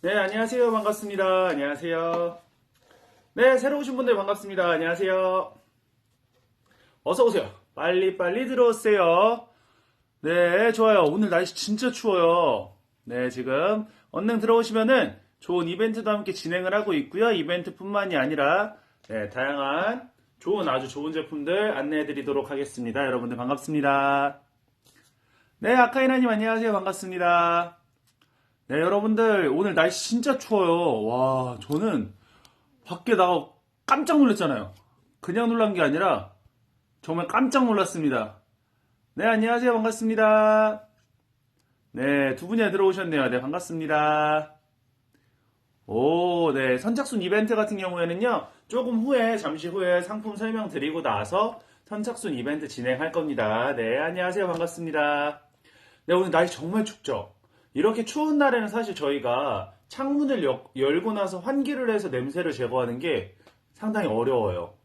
네, 안녕하세요. 반갑습니다. 안녕하세요. 네, 새로 오신 분들 반갑습니다. 안녕하세요. 어서오세요. 빨리빨리 들어오세요. 네, 좋아요. 오늘 날씨 진짜 추워요. 네, 지금 언능 들어오시면은 좋은 이벤트도 함께 진행을 하고 있고요. 이벤트뿐만이 아니라 다양한 아주 좋은 제품들 안내해 드리도록 하겠습니다. 여러분들 반갑습니다. 네, 아카이나님 안녕하세요. 반갑습니다. 네, 여러분들 오늘 날씨 진짜 추워요. 와, 저는 밖에 나가 깜짝 놀랐잖아요. 그냥 놀란 게 아니라 정말 깜짝 놀랐습니다. 네, 안녕하세요. 반갑습니다. 네, 두 분이나 들어오셨네요. 네, 반갑습니다. 오, 네, 선착순 이벤트 같은 경우에는요, 잠시 후에 상품 설명드리고 나서 선착순 이벤트 진행할 겁니다. 네, 안녕하세요. 반갑습니다. 네, 오늘 날씨 정말 춥죠? 이렇게 추운 날에는 사실 저희가 창문을 열고 나서 환기를 해서 냄새를 제거하는 게 상당히 어려워요.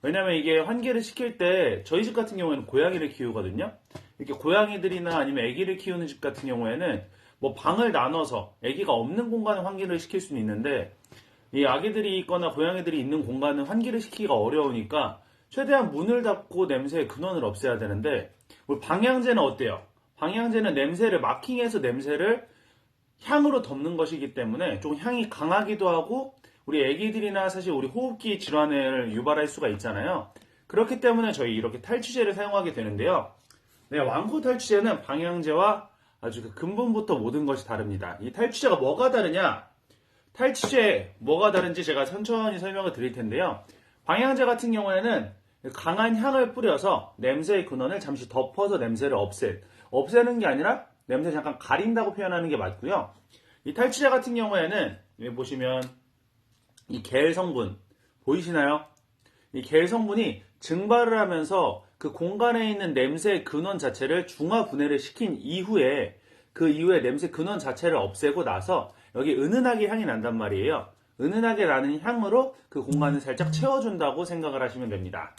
왜냐면 이게 환기를 시킬 때 저희 집 같은 경우에는 고양이를 키우거든요. 이렇게 고양이들이나 아니면 아기를 키우는 집 같은 경우에는 뭐 방을 나눠서 아기가 없는 공간에 환기를 시킬 수는 있는데 이 아기들이 있거나 고양이들이 있는 공간은 환기를 시키기가 어려우니까 최대한 문을 닫고 냄새의 근원을 없애야 되는데 우리 방향제는 어때요? 방향제는 냄새를 마킹해서 냄새를 향으로 덮는 것이기 때문에 좀 향이 강하기도 하고 우리 애기들이나 사실 우리 호흡기 질환을 유발할 수가 있잖아요. 그렇기 때문에 저희 이렇게 탈취제를 사용하게 되는데요. 네, 왕코 탈취제는 방향제와 아주 그 근본부터 모든 것이 다릅니다. 이 탈취제가 뭐가 다르냐? 탈취제 뭐가 다른지 제가 천천히 설명을 드릴 텐데요. 방향제 같은 경우에는 강한 향을 뿌려서 냄새의 근원을 잠시 덮어서 냄새를 없애는 게 아니라 냄새 잠깐 가린다고 표현하는 게 맞고요. 이 탈취제 같은 경우에는 여기 보시면 이 겔 성분 보이시나요? 이 겔 성분이 증발을 하면서 그 공간에 있는 냄새의 근원 자체를 중화 분해를 시킨 이후에 그 이후에 냄새 근원 자체를 없애고 나서 여기 은은하게 향이 난단 말이에요. 은은하게 나는 향으로 그 공간을 살짝 채워준다고 생각을 하시면 됩니다.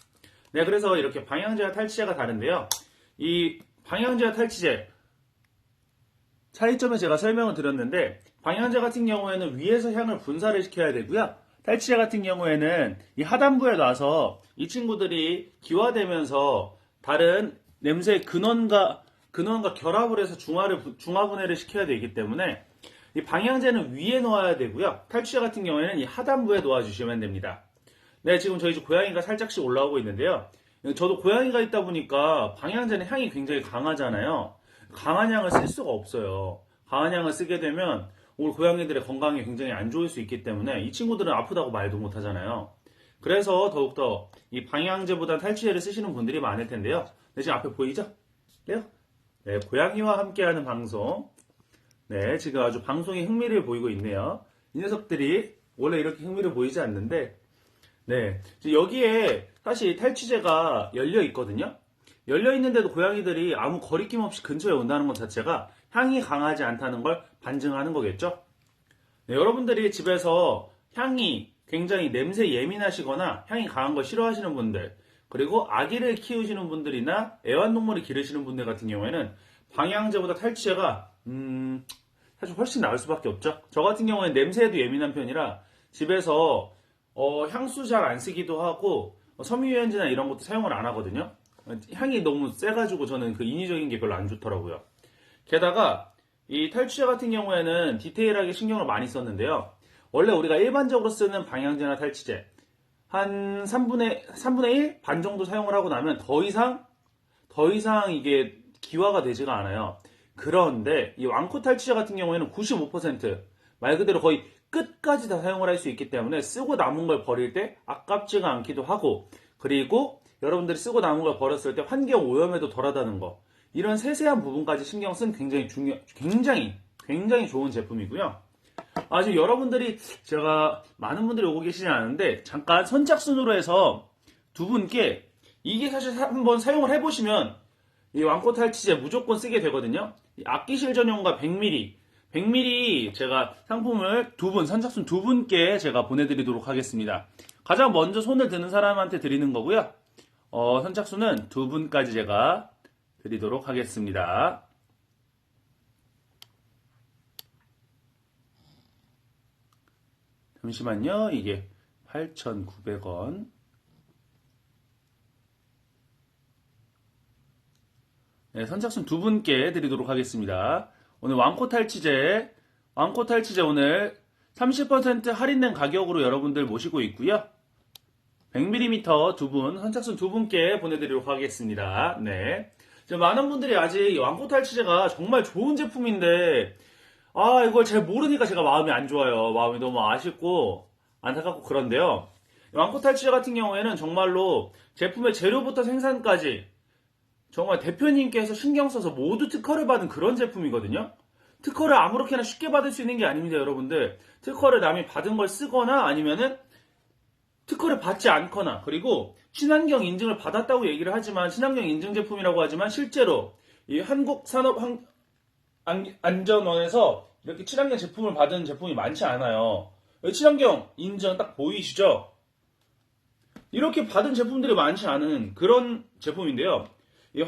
네, 그래서 이렇게 방향제와 탈취제가 다른데요. 이 방향제와 탈취제 차이점을 제가 설명을 드렸는데 방향제 같은 경우에는 위에서 향을 분사를 시켜야 되고요. 탈취제 같은 경우에는 이 하단부에 놔서 이 친구들이 기화되면서 다른 냄새의 근원과 결합을 해서 중화 분해를 시켜야 되기 때문에 이 방향제는 위에 놓아야 되고요. 탈취제 같은 경우에는 이 하단부에 놓아주시면 됩니다. 네, 지금 저희 집 고양이가 살짝씩 올라오고 있는데요. 저도 고양이가 있다 보니까 방향제는 향이 굉장히 강하잖아요. 강한 향을 쓸 수가 없어요. 강한 향을 쓰게 되면 우리 고양이들의 건강에 굉장히 안 좋을 수 있기 때문에 이 친구들은 아프다고 말도 못 하잖아요. 그래서 더욱더 이 방향제보다 탈취제를 쓰시는 분들이 많을 텐데요. 네, 지금 앞에 보이죠? 네요? 네, 고양이와 함께하는 방송. 네, 지금 아주 방송에 흥미를 보이고 있네요. 이 녀석들이 원래 이렇게 흥미를 보이지 않는데 네, 여기에 사실 탈취제가 열려 있거든요. 열려 있는데도 고양이들이 아무 거리낌 없이 근처에 온다는 것 자체가 향이 강하지 않다는 걸 반증하는 거겠죠. 네, 여러분들이 집에서 향이 굉장히 냄새 예민하시거나 향이 강한 걸 싫어하시는 분들, 그리고 아기를 키우시는 분들이나 애완동물을 기르시는 분들 같은 경우에는 방향제보다 탈취제가 사실 훨씬 나을 수밖에 없죠. 저 같은 경우에는 냄새에도 예민한 편이라 집에서 향수 잘 안 쓰기도 하고 섬유유연제나 이런 것도 사용을 안 하거든요. 향이 너무 세가지고 저는 그 인위적인 게 별로 안 좋더라고요. 게다가 이 탈취제 같은 경우에는 디테일하게 신경을 많이 썼는데요. 원래 우리가 일반적으로 쓰는 방향제나 탈취제 한 3분의 1? 반 정도 사용을 하고 나면 더 이상 이게 기화가 되지가 않아요. 그런데 이 왕코 탈취제 같은 경우에는 95%말 그대로 거의 끝까지 다 사용을 할 수 있기 때문에 쓰고 남은 걸 버릴 때 아깝지가 않기도 하고 그리고 여러분들이 쓰고 남은 걸 버렸을 때 환경 오염에도 덜하다는 거 이런 세세한 부분까지 신경 쓴 굉장히 좋은 제품이고요. 아직 여러분들이 제가 많은 분들이 오고 계시지 않은데 잠깐 선착순으로 해서 두 분께 이게 사실 한번 사용을 해보시면 이 왕코 탈취제 무조건 쓰게 되거든요. 악기실 전용과 100ml 제가 상품을 선착순 두 분께 제가 보내드리도록 하겠습니다. 가장 먼저 손을 드는 사람한테 드리는 거고요. 선착순은 두 분까지 제가 드리도록 하겠습니다. 잠시만요. 이게 8,900원. 네, 선착순 두 분께 드리도록 하겠습니다. 오늘 왕코 탈취제 오늘 30% 할인된 가격으로 여러분들 모시고 있고요. 100mm 두 분, 선착순 두 분께 보내드리도록 하겠습니다. 네. 많은 분들이 아직 왕코 탈취제가 정말 좋은 제품인데, 이걸 잘 모르니까 제가 마음이 안 좋아요. 마음이 너무 아쉽고, 안타깝고 그런데요. 왕코 탈취제 같은 경우에는 정말로 제품의 재료부터 생산까지 정말 대표님께서 신경 써서 모두 특허를 받은 그런 제품이거든요. 특허를 아무렇게나 쉽게 받을 수 있는 게 아닙니다, 여러분들. 특허를 남이 받은 걸 쓰거나 아니면은 특허를 받지 않거나, 그리고 친환경 인증을 받았다고 얘기를 하지만, 친환경 인증 제품이라고 하지만 실제로 이 한국산업안전원에서 이렇게 친환경 제품을 받은 제품이 많지 않아요. 친환경 인증 딱 보이시죠? 이렇게 받은 제품들이 많지 않은 그런 제품인데요. 이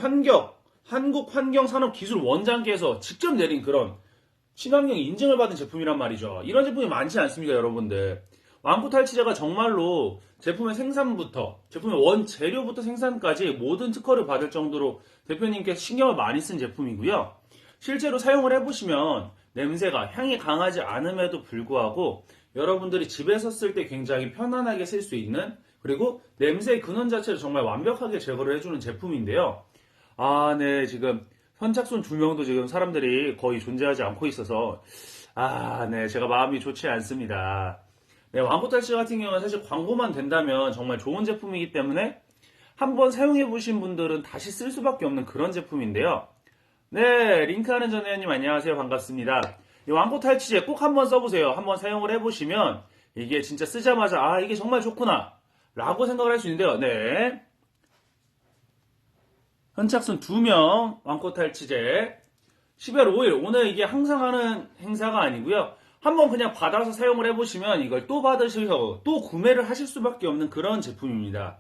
한국환경산업기술원장께서 직접 내린 그런 친환경 인증을 받은 제품이란 말이죠. 이런 제품이 많지 않습니다, 여러분들. 왕코 탈취제가 정말로 제품의 생산부터, 제품의 원재료부터 생산까지 모든 특허를 받을 정도로 대표님께서 신경을 많이 쓴 제품이고요. 실제로 사용을 해보시면 냄새가, 향이 강하지 않음에도 불구하고 여러분들이 집에서 쓸 때 굉장히 편안하게 쓸 수 있는, 그리고 냄새의 근원 자체를 정말 완벽하게 제거를 해주는 제품인데요. 네, 지금 선착순 2명도 지금 사람들이 거의 존재하지 않고 있어서 네, 제가 마음이 좋지 않습니다. 네, 왕코 탈취제 같은 경우는 사실 광고만 된다면 정말 좋은 제품이기 때문에 한번 사용해보신 분들은 다시 쓸 수밖에 없는 그런 제품인데요. 네, 링크하는 전 회원님 안녕하세요. 반갑습니다. 이 왕코 탈취제 꼭 한번 써보세요. 한번 사용을 해보시면 이게 진짜 쓰자마자 이게 정말 좋구나 라고 생각을 할 수 있는데요. 네, 선착순 2명 왕코 탈취제 12월 5일 오늘 이게 항상 하는 행사가 아니고요. 한번 그냥 받아서 사용을 해보시면 이걸 또 받으셔서 또 구매를 하실 수밖에 없는 그런 제품입니다.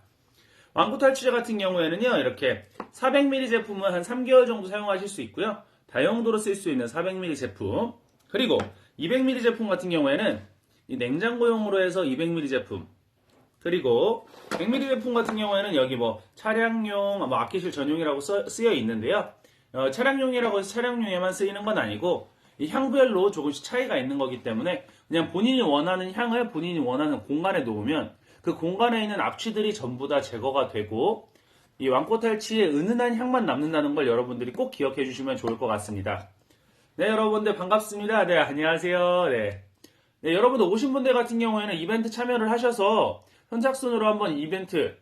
왕코 탈취제 같은 경우에는요, 이렇게 400ml 제품은 한 3개월 정도 사용하실 수 있고요. 다용도로 쓸 수 있는 400ml 제품, 그리고 200ml 제품 같은 경우에는 이 냉장고용으로 해서 200ml 제품, 그리고 100ml 제품 같은 경우에는 여기 차량용, 아끼실 전용이라고 쓰여 있는데요. 차량용이라고 해서 차량용에만 쓰이는 건 아니고 이 향별로 조금씩 차이가 있는 거기 때문에 그냥 본인이 원하는 향을 본인이 원하는 공간에 놓으면 그 공간에 있는 악취들이 전부 다 제거가 되고 이 왕코 탈취의 은은한 향만 남는다는 걸 여러분들이 꼭 기억해 주시면 좋을 것 같습니다. 네, 여러분들 반갑습니다. 네, 안녕하세요. 네, 여러분들 오신 분들 같은 경우에는 이벤트 참여를 하셔서 선착순으로 한번 이벤트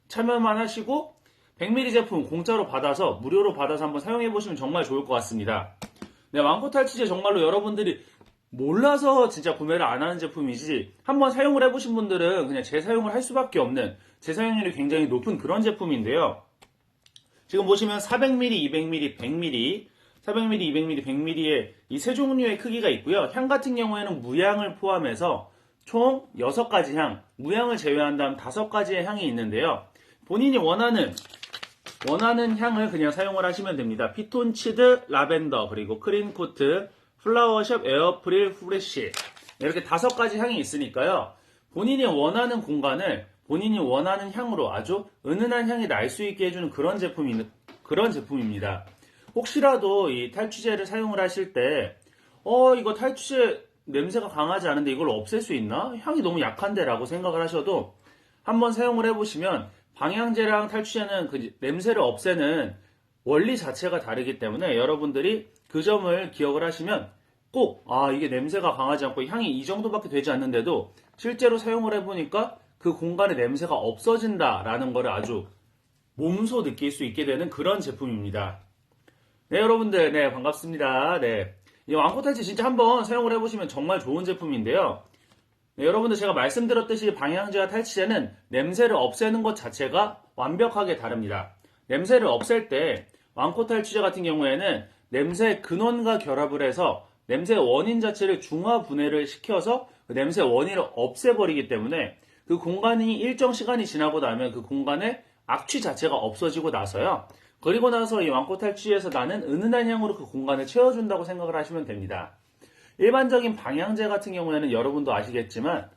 참여만 하시고 100ml 제품 공짜로 받아서 무료로 받아서 한번 사용해 보시면 정말 좋을 것 같습니다. 네, 왕코 탈취제 정말로 여러분들이 몰라서 진짜 구매를 안 하는 제품이지 한번 사용을 해보신 분들은 그냥 재사용을 할 수밖에 없는, 재사용률이 굉장히 높은 그런 제품인데요. 지금 보시면 400ml, 200ml, 100ml, 400ml, 200ml, 100ml의 이 세 종류의 크기가 있고요. 향 같은 경우에는 무향을 포함해서 총 6가지 향, 무향을 제외한다면 5가지의 향이 있는데요. 본인이 원하는 향을 그냥 사용을 하시면 됩니다. 피톤치드, 라벤더, 그리고 크림코트, 플라워숍, 에어프릴, 후레쉬, 이렇게 5가지 향이 있으니까요. 본인이 원하는 공간을 본인이 원하는 향으로 아주 은은한 향이 날 수 있게 해주는 그런 제품입니다. 혹시라도 이 탈취제를 사용을 하실 때 이거 탈취제 냄새가 강하지 않은데 이걸 없앨 수 있나? 향이 너무 약한데 라고 생각을 하셔도 한번 사용을 해보시면 방향제랑 탈취제는 그 냄새를 없애는 원리 자체가 다르기 때문에 여러분들이 그 점을 기억을 하시면 꼭 이게 냄새가 강하지 않고 향이 이 정도밖에 되지 않는데도 실제로 사용을 해보니까 그 공간에 냄새가 없어진다라는 거를 아주 몸소 느낄 수 있게 되는 그런 제품입니다. 네, 여러분들, 네, 반갑습니다. 네, 이 왕코 탈취 진짜 한번 사용을 해보시면 정말 좋은 제품인데요. 네, 여러분들 제가 말씀드렸듯이 방향제와 탈취제는 냄새를 없애는 것 자체가 완벽하게 다릅니다. 냄새를 없앨 때 왕코 탈취제 같은 경우에는 냄새의 근원과 결합을 해서 냄새의 원인 자체를 중화 분해를 시켜서 그 냄새의 원인을 없애버리기 때문에 그 공간이 일정 시간이 지나고 나면 그 공간에 악취 자체가 없어지고 나서요. 그리고 나서 이 왕코 탈취제에서 나는 은은한 향으로 그 공간을 채워준다고 생각을 하시면 됩니다. 일반적인 방향제 같은 경우에는 여러분도 아시겠지만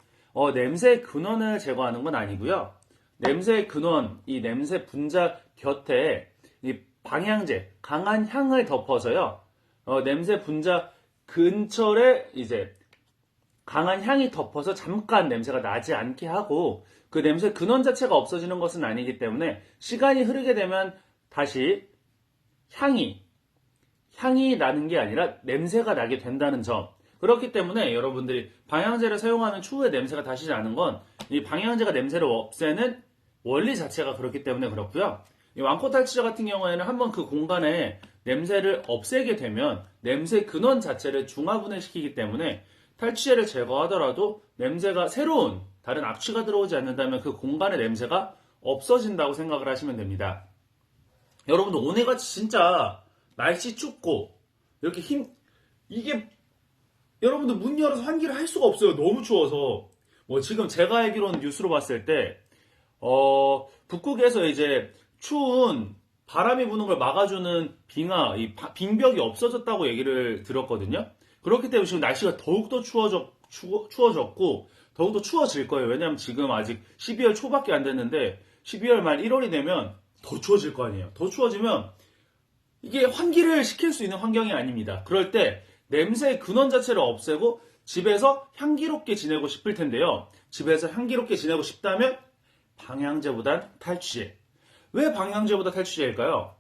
냄새 근원을 제거하는 건 아니고요. 냄새 근원, 이 냄새 분자 곁에 이 방향제, 강한 향을 덮어서요. 냄새 분자 근처에 이제 강한 향이 덮어서 잠깐 냄새가 나지 않게 하고 그 냄새 근원 자체가 없어지는 것은 아니기 때문에 시간이 흐르게 되면 다시 향이 나는 게 아니라 냄새가 나게 된다는 점. 그렇기 때문에 여러분들이 방향제를 사용하는 추후에 냄새가 다시 나는 건 이 방향제가 냄새를 없애는 원리 자체가 그렇기 때문에 그렇고요. 이 왕코 탈취제 같은 경우에는 한번 그 공간에 냄새를 없애게 되면 냄새 근원 자체를 중화분해시키기 때문에 탈취제를 제거하더라도 냄새가 새로운 다른 악취가 들어오지 않는다면 그 공간의 냄새가 없어진다고 생각을 하시면 됩니다. 여러분들 오늘같이 진짜 날씨 춥고 이렇게 이게 여러분들 문 열어서 환기를 할 수가 없어요. 너무 추워서. 뭐 지금 제가 알기로는 뉴스로 봤을 때 북극에서 이제 추운 바람이 부는 걸 막아주는 이 빙벽이 없어졌다고 얘기를 들었거든요. 그렇기 때문에 지금 날씨가 더욱더 추워졌고 더욱더 추워질 거예요. 왜냐하면 지금 아직 12월 초밖에 안 됐는데 12월 말 1월이 되면 더 추워질 거 아니에요. 더 추워지면 이게 환기를 시킬 수 있는 환경이 아닙니다. 그럴 때 냄새 근원 자체를 없애고 집에서 향기롭게 지내고 싶을 텐데요. 집에서 향기롭게 지내고 싶다면 방향제보단 탈취제. 왜 방향제보다 탈취제일까요?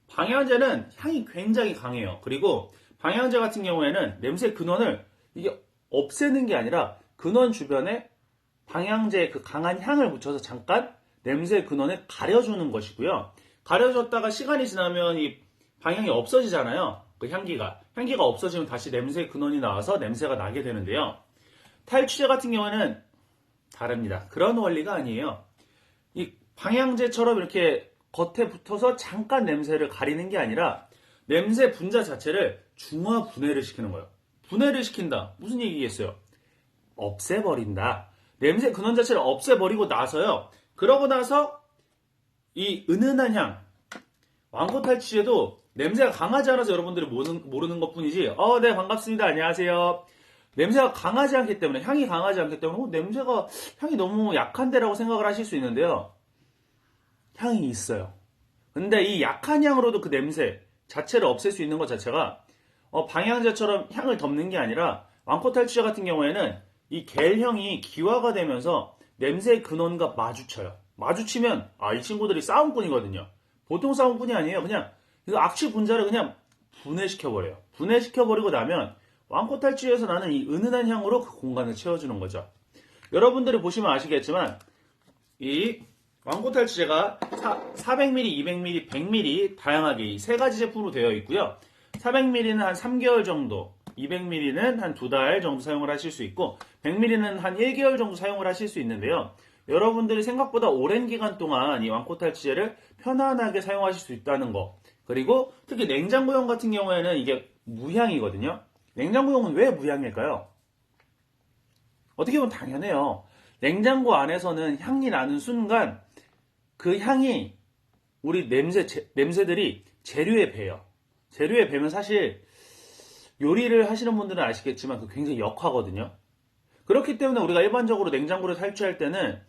방향제는 향이 굉장히 강해요. 그리고 방향제 같은 경우에는 냄새 근원을 이게 없애는 게 아니라 근원 주변에 방향제의 그 강한 향을 묻혀서 잠깐 냄새 근원을 가려주는 것이고요. 가려줬다가 시간이 지나면 이 방향이 없어지잖아요. 그 향기가 없어지면 다시 냄새 근원이 나와서 냄새가 나게 되는데요. 탈취제 같은 경우에는 다릅니다. 그런 원리가 아니에요. 이 방향제처럼 이렇게 겉에 붙어서 잠깐 냄새를 가리는 게 아니라 냄새 분자 자체를 중화 분해를 시키는 거예요. 분해를 시킨다. 무슨 얘기겠어요? 없애버린다. 냄새 근원 자체를 없애버리고 나서요. 그러고 나서 이 은은한 향, 왕코 탈취제도 냄새가 강하지 않아서 여러분들이 모르는 것 뿐이지. 네, 반갑습니다. 안녕하세요. 냄새가 강하지 않기 때문에, 향이 강하지 않기 때문에, 향이 너무 약한데라고 생각을 하실 수 있는데요. 향이 있어요. 근데 이 약한 향으로도 그 냄새 자체를 없앨 수 있는 것 자체가, 방향제처럼 향을 덮는 게 아니라, 왕코 탈취제 같은 경우에는 이 겔형이 기화가 되면서 냄새의 근원과 마주쳐요. 마주치면, 이 친구들이 싸움꾼이거든요. 보통 싸움꾼이 아니에요. 그냥, 그 악취 분자를 그냥 분해시켜버려요. 분해시켜버리고 나면 왕코 탈취에서 나는 이 은은한 향으로 그 공간을 채워주는 거죠. 여러분들이 보시면 아시겠지만 이 왕코 탈취제가 400ml, 200ml, 100ml 다양하게 이 세 가지 제품으로 되어 있고요. 400ml는 한 3개월 정도, 200ml는 한 2달 정도 사용을 하실 수 있고 100ml는 한 1개월 정도 사용을 하실 수 있는데요. 여러분들이 생각보다 오랜 기간 동안 이 왕코 탈취제를 편안하게 사용하실 수 있다는 거. 그리고 특히 냉장고용 같은 경우에는 이게 무향이거든요. 냉장고용은 왜 무향일까요? 어떻게 보면 당연해요. 냉장고 안에서는 향이 나는 순간 그 향이 우리 냄새들이 재료에 배요. 재료에 배면 사실 요리를 하시는 분들은 아시겠지만 그 굉장히 역하거든요. 그렇기 때문에 우리가 일반적으로 냉장고를 탈취할 때는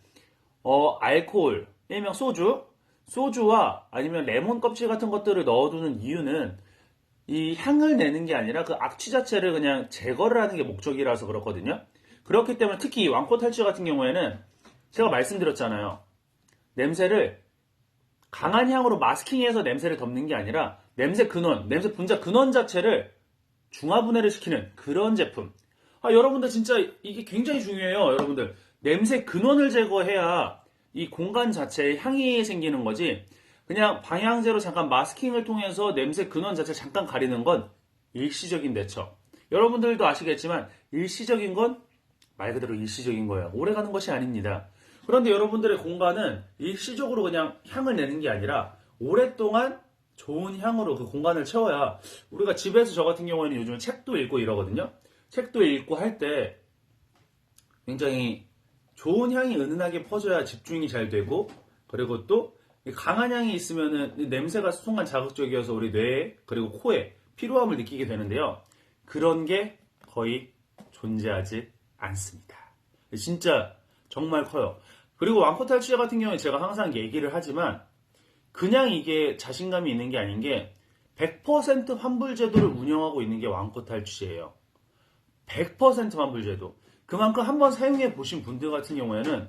알코올, 일명 소주와 아니면 레몬 껍질 같은 것들을 넣어두는 이유는 이 향을 내는 게 아니라 그 악취 자체를 그냥 제거를 하는 게 목적이라서 그렇거든요. 그렇기 때문에 특히 왕코 탈취 같은 경우에는 제가 말씀드렸잖아요. 냄새를 강한 향으로 마스킹해서 냄새를 덮는 게 아니라 냄새 분자 근원 자체를 중화분해를 시키는 그런 제품. 여러분들 진짜 이게 굉장히 중요해요. 여러분들 냄새 근원을 제거해야 이 공간 자체에 향이 생기는 거지 그냥 방향제로 잠깐 마스킹을 통해서 냄새 근원 자체를 잠깐 가리는 건 일시적인 대처. 여러분들도 아시겠지만 일시적인 건 말 그대로 일시적인 거예요. 오래가는 것이 아닙니다. 그런데 여러분들의 공간은 일시적으로 그냥 향을 내는 게 아니라 오랫동안 좋은 향으로 그 공간을 채워야 우리가 집에서 저 같은 경우에는 요즘 책도 읽고 이러거든요. 책도 읽고 할 때 굉장히 좋은 향이 은은하게 퍼져야 집중이 잘 되고 그리고 또 강한 향이 있으면은 냄새가 순간 자극적이어서 우리 뇌에 그리고 코에 피로함을 느끼게 되는데요. 그런 게 거의 존재하지 않습니다. 진짜 정말 커요. 그리고 왕코 탈취제 같은 경우에 제가 항상 얘기를 하지만 그냥 이게 자신감이 있는 게 아닌 게 100% 환불 제도를 운영하고 있는 게 왕코 탈취제예요. 100% 환불 제도. 그만큼 한번 사용해 보신 분들 같은 경우에는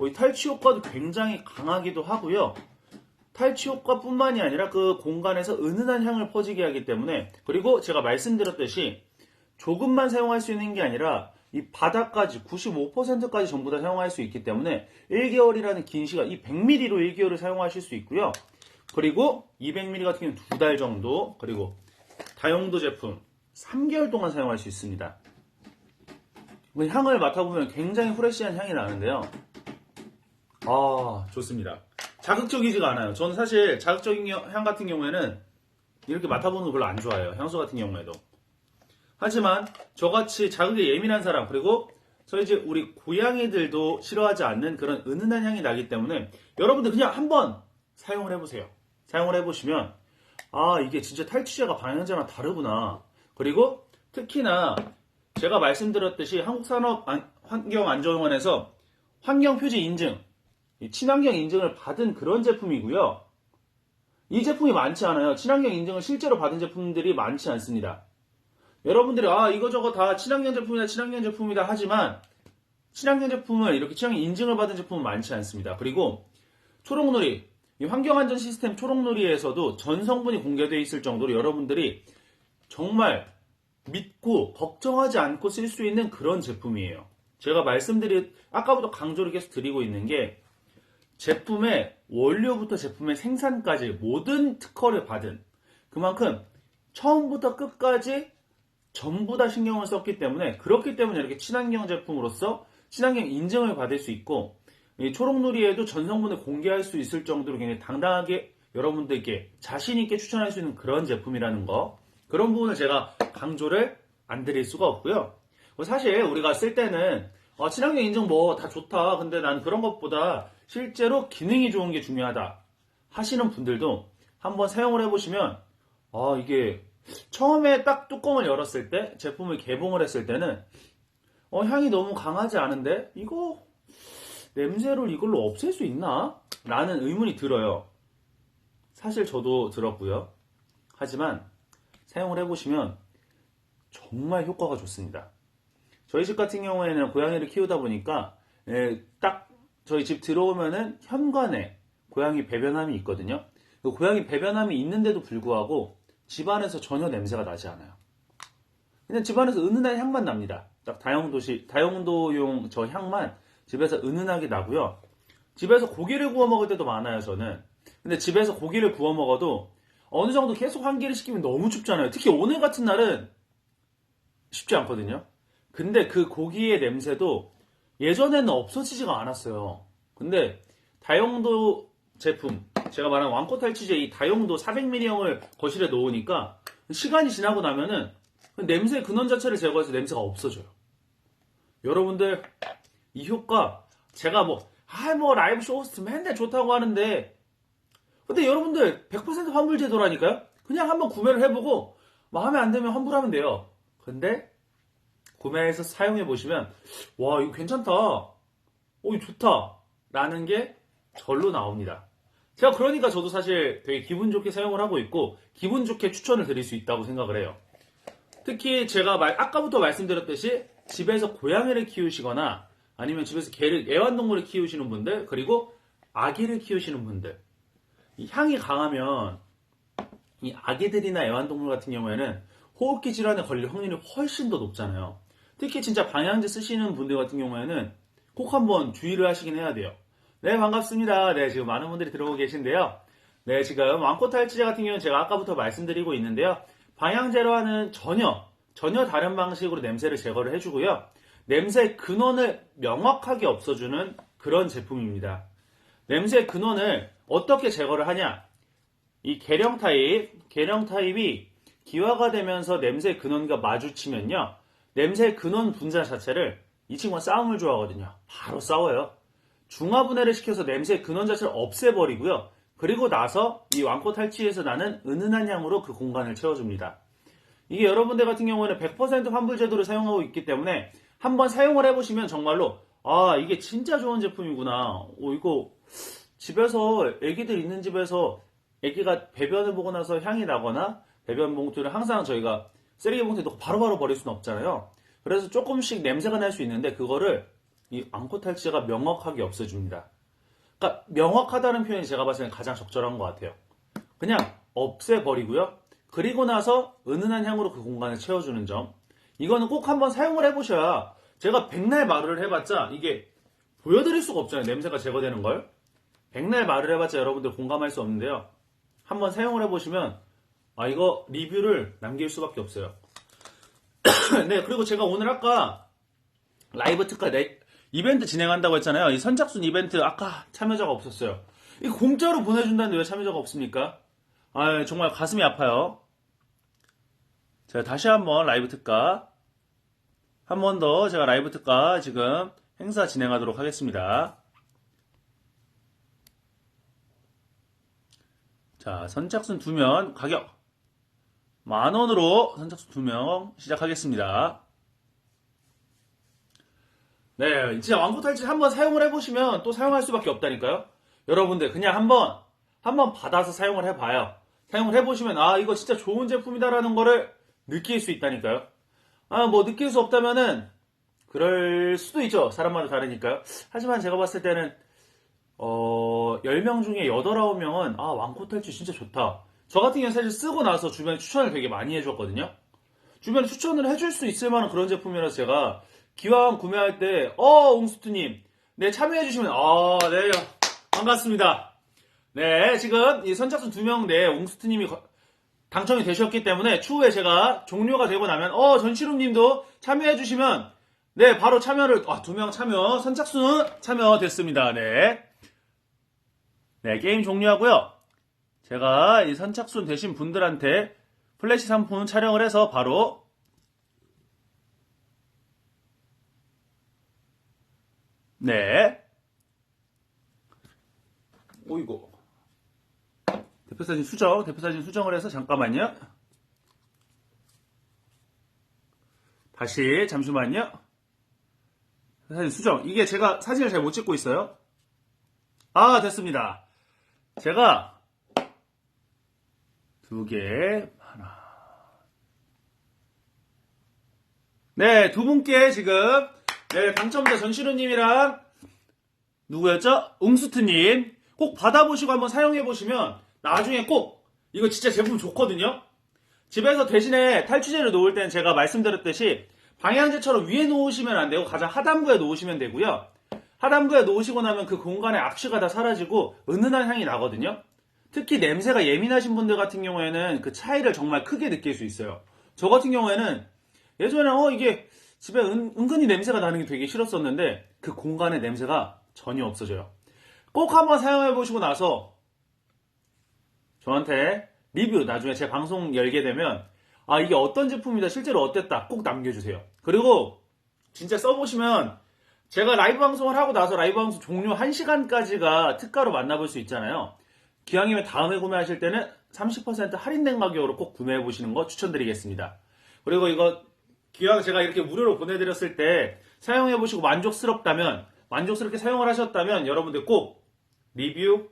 이 탈취 효과도 굉장히 강하기도 하고요. 탈취 효과뿐만이 아니라 그 공간에서 은은한 향을 퍼지게 하기 때문에, 그리고 제가 말씀드렸듯이 조금만 사용할 수 있는 게 아니라 이 바닥까지 95%까지 전부 다 사용할 수 있기 때문에 1개월이라는 긴 시간, 이 100ml로 1개월을 사용하실 수 있고요. 그리고 200ml 같은 경우는 2달 정도, 그리고 다용도 제품 3개월 동안 사용할 수 있습니다. 향을 맡아보면 굉장히 프레시한 향이 나는데요. 좋습니다. 자극적이지가 않아요. 저는 사실 자극적인 향 같은 경우에는 이렇게 맡아보는 거 별로 안 좋아해요. 향수 같은 경우에도. 하지만 저같이 자극에 예민한 사람, 그리고 이제 우리 고양이들도 싫어하지 않는 그런 은은한 향이 나기 때문에 여러분들 그냥 한번 사용을 해보세요. 사용을 해보시면 이게 진짜 탈취제가 방향제랑 다르구나. 그리고 특히나 제가 말씀드렸듯이 한국산업환경안전원에서 환경표지 인증, 친환경 인증을 받은 그런 제품이고요. 이 제품이 많지 않아요. 친환경 인증을 실제로 받은 제품들이 많지 않습니다. 여러분들이 이거저거 다 친환경 제품이다 하지만 친환경 제품을 이렇게 친환경 인증을 받은 제품은 많지 않습니다. 그리고 초록누리, 이 환경안전 시스템 초록누리에서도 전 성분이 공개되어 있을 정도로 여러분들이 정말 믿고 걱정하지 않고 쓸 수 있는 그런 제품이에요. 제가 아까부터 강조를 계속 드리고 있는 게 제품의 원료부터 제품의 생산까지 모든 특허를 받은, 그만큼 처음부터 끝까지 전부 다 신경을 썼기 때문에, 그렇기 때문에 이렇게 친환경 제품으로서 친환경 인증을 받을 수 있고, 이 초록누리에도 전성분을 공개할 수 있을 정도로 굉장히 당당하게 여러분들께 자신있게 추천할 수 있는 그런 제품이라는 거, 그런 부분을 제가 강조를 안 드릴 수가 없고요. 사실 우리가 쓸 때는 친환경 인증 뭐 다 좋다, 근데 난 그런 것보다 실제로 기능이 좋은 게 중요하다 하시는 분들도 한번 사용을 해보시면 이게 처음에 딱 뚜껑을 열었을 때, 제품을 개봉을 했을 때는 향이 너무 강하지 않은데 이거 냄새를 이걸로 없앨 수 있나? 라는 의문이 들어요. 사실 저도 들었고요. 하지만 사용을 해보시면 정말 효과가 좋습니다. 저희 집 같은 경우에는 고양이를 키우다 보니까 딱 저희 집 들어오면은 현관에 고양이 배변함이 있거든요. 그 고양이 배변함이 있는데도 불구하고 집안에서 전혀 냄새가 나지 않아요. 그냥 집안에서 은은한 향만 납니다. 딱 다용도용 저 향만 집에서 은은하게 나고요. 집에서 고기를 구워 먹을 때도 많아요, 저는. 근데 집에서 고기를 구워 먹어도 어느 정도 계속 환기를 시키면 너무 춥잖아요. 특히 오늘 같은 날은 쉽지 않거든요. 근데 그 고기의 냄새도 예전에는 없어지지가 않았어요. 근데 다용도 제품, 제가 말한 왕코 탈취제 이 다용도 400ml형을 거실에 놓으니까 시간이 지나고 나면은 냄새의 근원 자체를 제거해서 냄새가 없어져요. 여러분들 이 효과, 제가 라이브 쇼호스트 맨날 좋다고 하는데, 근데 여러분들 100% 환불 제도라니까요? 그냥 한번 구매를 해보고 마음에 안 들면 환불하면 돼요. 근데 구매해서 사용해 보시면 와, 이거 괜찮다, 이거 좋다 라는 게 절로 나옵니다. 제가 그러니까 저도 사실 되게 기분 좋게 사용을 하고 있고 기분 좋게 추천을 드릴 수 있다고 생각을 해요. 특히 제가 아까부터 말씀드렸듯이 집에서 고양이를 키우시거나 아니면 집에서 애완동물을 키우시는 분들, 그리고 아기를 키우시는 분들, 이 향이 강하면 이 아기들이나 애완동물 같은 경우에는 호흡기 질환에 걸릴 확률이 훨씬 더 높잖아요. 특히 진짜 방향제 쓰시는 분들 같은 경우에는 꼭 한번 주의를 하시긴 해야 돼요. 네, 반갑습니다. 네, 지금 많은 분들이 들어오고 계신데요. 네, 지금 왕코 탈취제 같은 경우는 제가 아까부터 말씀드리고 있는데요. 방향제로와는 전혀 다른 방식으로 냄새를 제거를 해주고요. 냄새 근원을 명확하게 없애주는 그런 제품입니다. 냄새 근원을 어떻게 제거를 하냐? 이 계령 타입이 기화가 되면서 냄새 근원과 마주치면요, 냄새 근원 분자 자체를, 이 친구가 싸움을 좋아하거든요. 바로 싸워요. 중화분해를 시켜서 냄새 근원 자체를 없애버리고요. 그리고 나서 이 왕코 탈취에서 나는 은은한 향으로 그 공간을 채워줍니다. 이게 여러분들 같은 경우에는 100% 환불 제도를 사용하고 있기 때문에 한번 사용을 해보시면 정말로 아 이게 진짜 좋은 제품이구나. 이거 집에서 애기들 있는 집에서 애기가 배변을 보고 나서 향이 나거나 배변 봉투를 항상 저희가 쓰레기 봉투에 넣고 바로바로 버릴 수는 없잖아요. 그래서 조금씩 냄새가 날 수 있는데 그거를 이 앙코 탈취제가 명확하게 없애줍니다. 그러니까 명확하다는 표현이 제가 봤을 때 가장 적절한 것 같아요. 그냥 없애버리고요. 그리고 나서 은은한 향으로 그 공간을 채워주는 점. 이거는 꼭 한번 사용을 해보셔야 제가 백날 말을 해봤자 이게 보여드릴 수가 없잖아요. 냄새가 제거되는 걸. 백날 말을 해봤자 여러분들 공감할 수 없는데요. 한번 사용을 해보시면 아 이거 리뷰를 남길 수밖에 없어요. 네 그리고 제가 오늘 아까 라이브 특가 이벤트 진행한다고 했잖아요. 이 선착순 이벤트 아까 참여자가 없었어요. 이거 공짜로 보내준다는데 왜 참여자가 없습니까? 아 정말 가슴이 아파요. 제가 다시 한번 라이브 특가 한 번 더 제가 라이브 특가 지금 행사 진행하도록 하겠습니다. 자 선착순 2명 가격 10,000원으로 선착순 2명 시작하겠습니다. 네, 진짜 왕코 탈취 한번 사용을 해보시면 또 사용할 수밖에 없다니까요. 여러분들 그냥 한번 받아서 사용을 해봐요. 사용을 해보시면 아 이거 진짜 좋은 제품이다라는 거를 느낄 수 있다니까요. 아 뭐 느낄 수 없다면은 그럴 수도 있죠. 사람마다 다르니까요. 하지만 제가 봤을 때는 10명 중에 8, 9명은 아 왕코 탈취 진짜 좋다. 저 같은 경우는 사실 쓰고 나서 주변에 추천을 되게 많이 해줬거든요. 주변에 추천을 해줄 수 있을 만한 그런 제품이라서 제가 기왕 구매할 때, 웅스트님, 네, 참여해주시면, 네, 반갑습니다. 네, 지금 이 선착순 2명, 네, 웅스트님이 당첨이 되셨기 때문에 추후에 제가 종료가 되고 나면, 전시룸님도 참여해주시면, 네, 바로 참여를, 2명 참여, 선착순 참여됐습니다. 네. 네, 게임 종료하고요. 제가 이 선착순 되신 분들한테 플래시 상품 촬영을 해서 바로 네. 오이고. 대표사진 수정을 해서 잠깐만요. 다시 잠시만요. 사진 수정. 이게 제가 사진을 잘 못 찍고 있어요. 됐습니다. 제가 2개 하나. 네, 2분께 지금 네, 당첨자 전시루님이랑 누구였죠? 웅스트님 꼭 받아보시고 한번 사용해보시면 나중에 꼭 이거 진짜 제품 좋거든요. 집에서 대신에 탈취제를 놓을 때는 제가 말씀드렸듯이 방향제처럼 위에 놓으시면 안 되고 가장 하단부에 놓으시면 되고요. 하단부에 놓으시고 나면 그 공간의 악취가 다 사라지고 은은한 향이 나거든요. 특히 냄새가 예민하신 분들 같은 경우에는 그 차이를 정말 크게 느낄 수 있어요. 저 같은 경우에는 예전에 이게 집에 은근히 냄새가 나는 게 되게 싫었었는데 그 공간의 냄새가 전혀 없어져요. 꼭 한번 사용해보시고 나서 저한테 리뷰 나중에 제 방송 열게 되면 이게 어떤 제품이다 실제로 어땠다 꼭 남겨주세요. 그리고 진짜 써보시면 제가 라이브 방송을 하고 나서 라이브 방송 종료 1시간까지가 특가로 만나볼 수 있잖아요. 기왕이면 다음에 구매하실 때는 30% 할인된 가격으로 꼭 구매해보시는 거 추천드리겠습니다. 그리고 이거 기왕 제가 이렇게 무료로 보내드렸을 때 사용해보시고 만족스럽게 사용을 하셨다면 여러분들 꼭 리뷰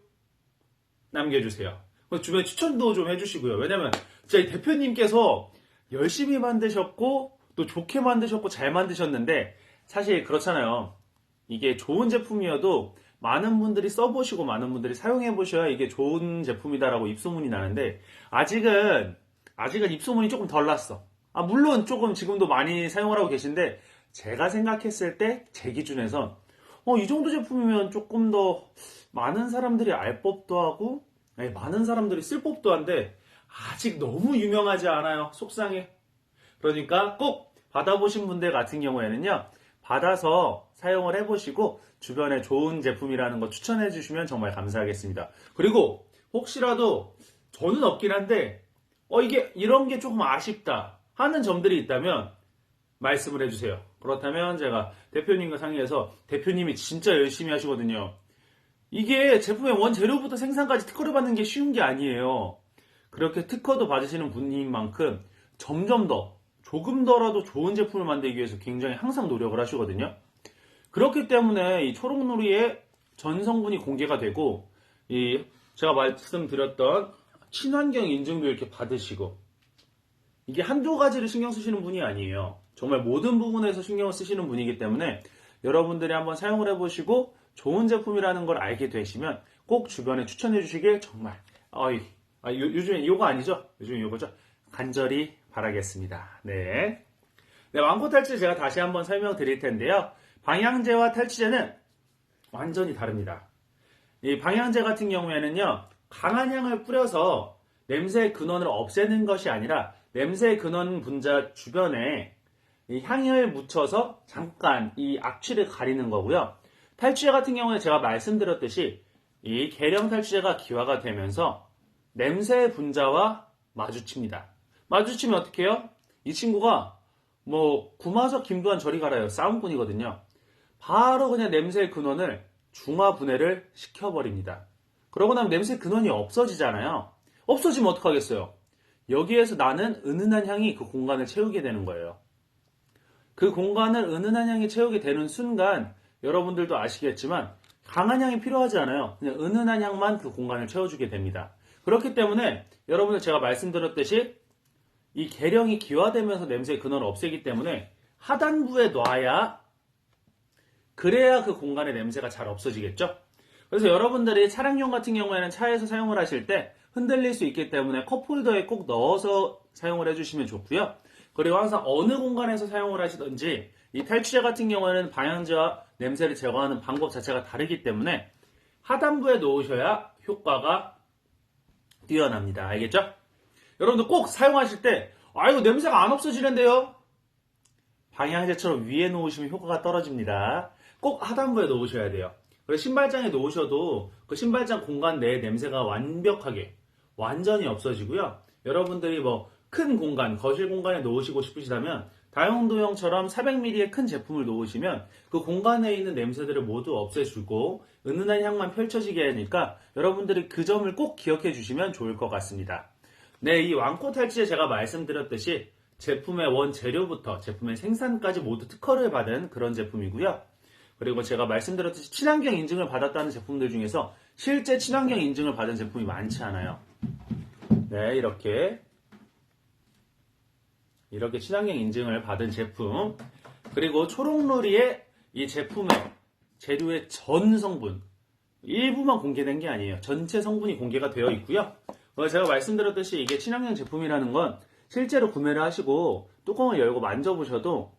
남겨주세요. 주변에 추천도 좀 해주시고요. 왜냐면 저희 대표님께서 열심히 만드셨고 또 좋게 만드셨고 잘 만드셨는데 사실 그렇잖아요. 이게 좋은 제품이어도 많은 분들이 써보시고 많은 분들이 사용해보셔야 이게 좋은 제품이다라고 입소문이 나는데 아직은 입소문이 조금 덜 났어. 물론 조금 지금도 많이 사용을 하고 계신데 제가 생각했을 때 제 기준에선 이 정도 제품이면 조금 더 많은 사람들이 알 법도 하고 많은 사람들이 쓸 법도 한데 아직 너무 유명하지 않아요. 속상해. 그러니까 꼭 받아보신 분들 같은 경우에는요. 받아서 사용을 해보시고 주변에 좋은 제품이라는 거 추천해 주시면 정말 감사하겠습니다. 그리고 혹시라도 저는 없긴 한데 이게 이런 게 조금 아쉽다 하는 점들이 있다면 말씀을 해주세요. 그렇다면 제가 대표님과 상의해서 대표님이 진짜 열심히 하시거든요. 이게 제품의 원재료부터 생산까지 특허를 받는 게 쉬운 게 아니에요. 그렇게 특허도 받으시는 분인 만큼 점점 더 조금 더라도 좋은 제품을 만들기 위해서 굉장히 항상 노력을 하시거든요. 그렇기 때문에 이 초록누리의 전 성분이 공개가 되고 이 제가 말씀드렸던 친환경 인증도 이렇게 받으시고 이게 한두 가지를 신경 쓰시는 분이 아니에요. 정말 모든 부분에서 신경을 쓰시는 분이기 때문에 여러분들이 한번 사용을 해보시고 좋은 제품이라는 걸 알게 되시면 꼭 주변에 추천해 주시길 정말 요즘에 이거 아니죠? 요즘에 이거죠? 간절히 바라겠습니다. 네. 네, 왕코 탈취제 제가 다시 한번 설명드릴 텐데요. 방향제와 탈취제는 완전히 다릅니다. 이 방향제 같은 경우에는요, 강한 향을 뿌려서 냄새의 근원을 없애는 것이 아니라 냄새의 근원 분자 주변에 이 향을 묻혀서 잠깐 이 악취를 가리는 거고요. 탈취제 같은 경우에 제가 말씀드렸듯이 이 계량 탈취제가 기화가 되면서 냄새의 분자와 마주칩니다. 마주치면 어떻게 해요? 이 친구가 뭐 구마적 김두한 저리 가라요. 싸움꾼이거든요. 바로 그냥 냄새의 근원을 중화 분해를 시켜버립니다. 그러고 나면 냄새 근원이 없어지잖아요. 없어지면 어떡하겠어요? 여기에서 나는 은은한 향이 그 공간을 채우게 되는 거예요. 그 공간을 은은한 향이 채우게 되는 순간 여러분들도 아시겠지만 강한 향이 필요하지 않아요. 그냥 은은한 향만 그 공간을 채워주게 됩니다. 그렇기 때문에 여러분들 제가 말씀드렸듯이 이 계량이 기화되면서 냄새의 근원을 없애기 때문에 하단부에 놔야 그래야 그 공간의 냄새가 잘 없어지겠죠. 그래서 여러분들이 차량용 같은 경우에는 차에서 사용을 하실 때 흔들릴 수 있기 때문에 컵홀더에 꼭 넣어서 사용을 해주시면 좋고요. 그리고 항상 어느 공간에서 사용을 하시든지 이 탈취제 같은 경우에는 방향제와 냄새를 제거하는 방법 자체가 다르기 때문에 하단부에 놓으셔야 효과가 뛰어납니다. 알겠죠? 여러분들 꼭 사용하실 때 이거 냄새가 안 없어지는데요? 방향제처럼 위에 놓으시면 효과가 떨어집니다. 꼭 하단부에 놓으셔야 돼요. 그래서 신발장에 놓으셔도 그 신발장 공간 내에 냄새가 완벽하게 완전히 없어지고요. 여러분들이 뭐 큰 공간, 거실 공간에 놓으시고 싶으시다면 다용도형처럼 400ml의 큰 제품을 놓으시면 그 공간에 있는 냄새들을 모두 없애주고 은은한 향만 펼쳐지게 하니까 여러분들이 그 점을 꼭 기억해 주시면 좋을 것 같습니다. 네, 이 왕코 탈취제 제가 말씀드렸듯이 제품의 원재료부터 제품의 생산까지 모두 특허를 받은 그런 제품이고요. 그리고 제가 말씀드렸듯이 친환경 인증을 받았다는 제품들 중에서 실제 친환경 인증을 받은 제품이 많지 않아요. 네, 이렇게 친환경 인증을 받은 제품, 그리고 초록누리의 이 제품의 재료의 전 성분 일부만 공개된 게 아니에요. 전체 성분이 공개가 되어 있고요. 제가 말씀드렸듯이 이게 친환경 제품이라는 건 실제로 구매를 하시고 뚜껑을 열고 만져보셔도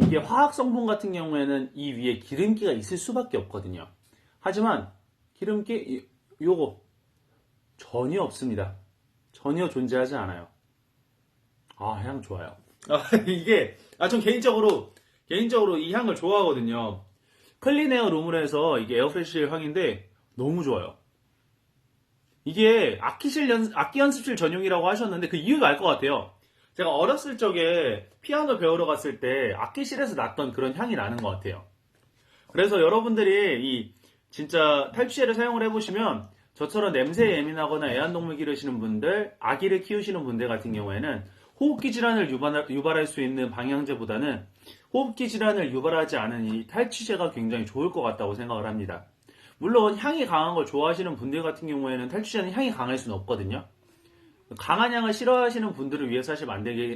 이게 화학 성분 같은 경우에는 이 위에 기름기가 있을 수밖에 없거든요. 하지만 기름기 요거 전혀 없습니다. 전혀 존재하지 않아요. 향 좋아요. 전 개인적으로 이 향을 좋아하거든요. 클린에어 룸으로 이게 에어프레쉬 향인데 너무 좋아요. 이게 악기 연습실 전용이라고 하셨는데 그 이유도 알 것 같아요. 제가 어렸을 적에 피아노 배우러 갔을 때 악기실에서 났던 그런 향이 나는 것 같아요. 그래서 여러분들이 진짜 탈취제를 사용을 해보시면 저처럼 냄새에 예민하거나 애완동물 기르시는 분들, 아기를 키우시는 분들 같은 경우에는 호흡기 질환을 유발할 수 있는 방향제보다는 호흡기 질환을 유발하지 않은 이 탈취제가 굉장히 좋을 것 같다고 생각을 합니다. 물론 향이 강한 걸 좋아하시는 분들 같은 경우에는 탈취제는 향이 강할 수는 없거든요. 강한 향을 싫어하시는 분들을 위해서 사실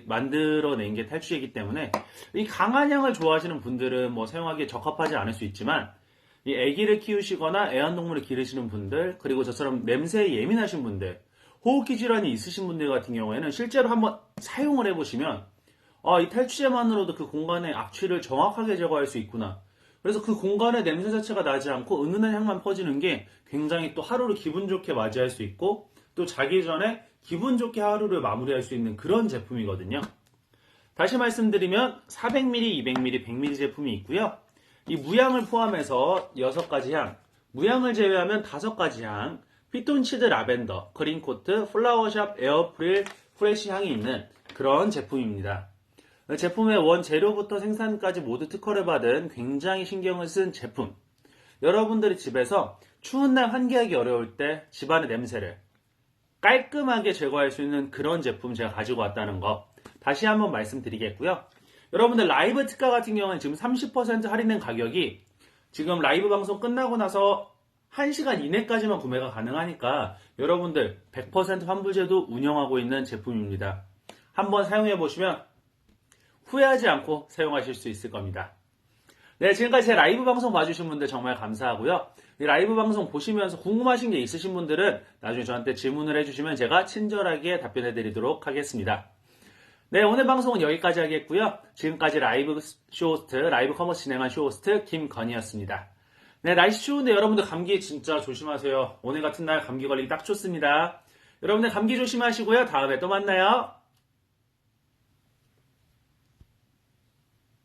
만들어낸 게 탈취제이기 때문에 이 강한 향을 좋아하시는 분들은 뭐 사용하기에 적합하지 않을 수 있지만 이 아기를 키우시거나 애완동물을 기르시는 분들, 그리고 저처럼 냄새에 예민하신 분들, 호흡기 질환이 있으신 분들 같은 경우에는 실제로 한번 사용을 해보시면 이 탈취제만으로도 그 공간의 악취를 정확하게 제거할 수 있구나. 그래서 그 공간의 냄새 자체가 나지 않고 은은한 향만 퍼지는 게 굉장히 또 하루를 기분 좋게 맞이할 수 있고 또 자기 전에 기분 좋게 하루를 마무리할 수 있는 그런 제품이거든요. 다시 말씀드리면 400ml, 200ml, 100ml 제품이 있고요. 이 무향을 포함해서 6가지 향, 무향을 제외하면 5가지 향, 피톤치드 라벤더, 그린코트, 플라워샵 에어프릴 프레쉬 향이 있는 그런 제품입니다. 제품의 원재료부터 생산까지 모두 특허를 받은 굉장히 신경을 쓴 제품. 여러분들이 집에서 추운 날 환기하기 어려울 때 집안의 냄새를 깔끔하게 제거할 수 있는 그런 제품 제가 가지고 왔다는 거. 다시 한번 말씀드리겠고요. 여러분들 라이브 특가 같은 경우는 지금 30% 할인된 가격이 지금 라이브 방송 끝나고 나서 1시간 이내까지만 구매가 가능하니까 여러분들 100% 환불제도 운영하고 있는 제품입니다. 한번 사용해 보시면 후회하지 않고 사용하실 수 있을 겁니다. 네, 지금까지 제 라이브 방송 봐주신 분들 정말 감사하고요. 이 라이브 방송 보시면서 궁금하신 게 있으신 분들은 나중에 저한테 질문을 해주시면 제가 친절하게 답변해 드리도록 하겠습니다. 네, 오늘 방송은 여기까지 하겠고요. 지금까지 라이브 쇼호스트, 라이브 커머스 진행한 쇼호스트 김건희였습니다. 네, 날씨 추운데 여러분들 감기 진짜 조심하세요. 오늘 같은 날 감기 걸리기 딱 좋습니다. 여러분들 감기 조심하시고요. 다음에 또 만나요.